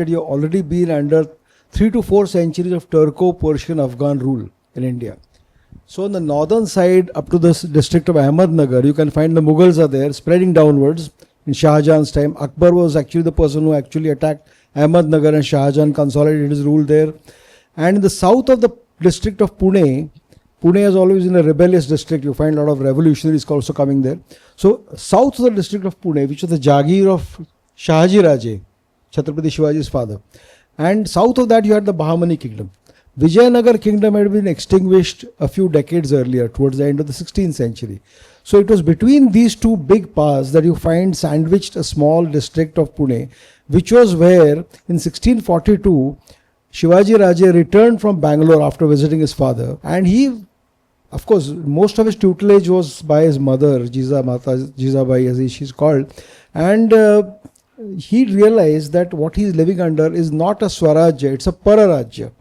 You've already been under 3 to 4 centuries of Turko-Persian Afghan rule in India. So on the northern side up to this district of Ahmednagar, you can find the Mughals are there spreading downwards. In Shah Jahan's time, Akbar was actually the person who actually attacked Ahmednagar, and Shah Jahan consolidated his rule there. And in the south of the district of Pune, Pune has always been a rebellious district. You find a lot of revolutionaries also coming there. So south of the district of Pune, which was the Jagir of Shivaji Raje, Chhatrapati Shivaji's father. And south of that you had the Bahmani kingdom. Vijayanagar kingdom had been extinguished a few decades earlier, towards the end of the 16th century. So it was between these two big paths that you find sandwiched a small district of Pune, which was where in 1642 Shivaji Raje returned from Bangalore after visiting his father. And he, of course, most of his tutelage was by his mother, Jizabai as she's called. And he realized that what he is living under is not a Swarajya, it's a Pararajya.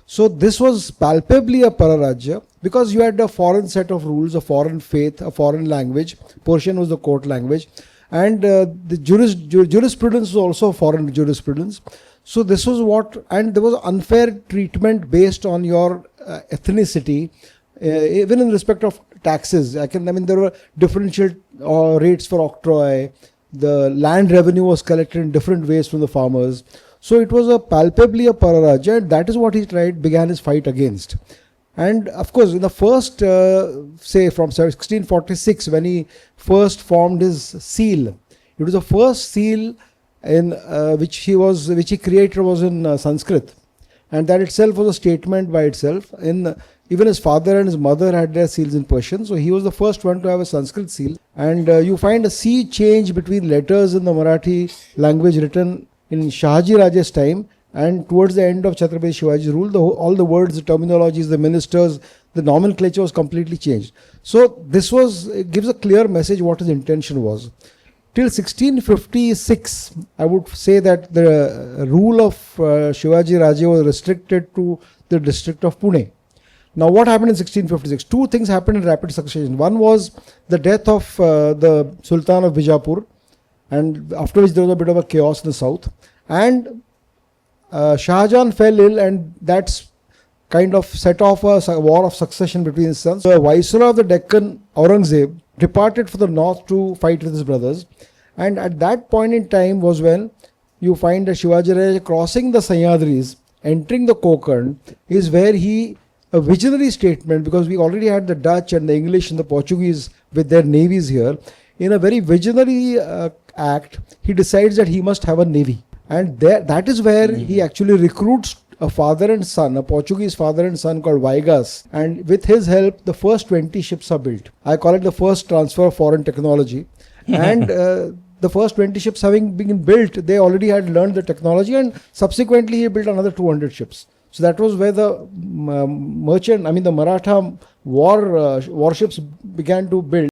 So this was palpably a Pararajya because you had a foreign set of rules, a foreign faith, a foreign language. Persian was the court language. And the jurisprudence was also foreign jurisprudence. So this was what, and there was unfair treatment based on your ethnicity, even in respect of taxes. There were differential rates for octroi. The land revenue was collected in different ways from the farmers. So it was palpably a Pararajya, and that is what he began his fight against. And of course, in the first, say from 1646, when he first formed his seal, it was the first seal in which he created was in Sanskrit, and that itself was a statement by itself. Even his father and his mother had their seals in Persian, so he was the first one to have a Sanskrit seal. And you find a sea change between letters in the Marathi language written in Shahaji Raje's time and towards the end of Chhatrapati Shivaji's rule. All the words, the terminologies, the ministers, the nomenclature was completely changed. So this gives a clear message what his intention was. Till 1656, I would say that the rule of Shivaji Raje was restricted to the district of Pune. Now what happened in 1656? Two things happened in rapid succession. One was the death of the Sultan of Bijapur, and after which there was a bit of a chaos in the south. And Shah Jahan fell ill, and that's kind of set off a war of succession between his sons. So the Viceroy of the Deccan, Aurangzeb, departed for the north to fight with his brothers. And at that point in time was when you find that Shivaji Raje crossing the Sahyadris, entering the Konkan, is where a visionary statement, because we already had the Dutch and the English and the Portuguese with their navies here. In a very visionary act, he decides that he must have a navy. And that is where he actually recruits a father and son, a Portuguese father and son called Vaigas. And with his help, the first 20 ships are built. I call it the first transfer of foreign technology. And the first 20 ships having been built, they already had learned the technology, and subsequently he built another 200 ships. So that was where the the Maratha warships began to build.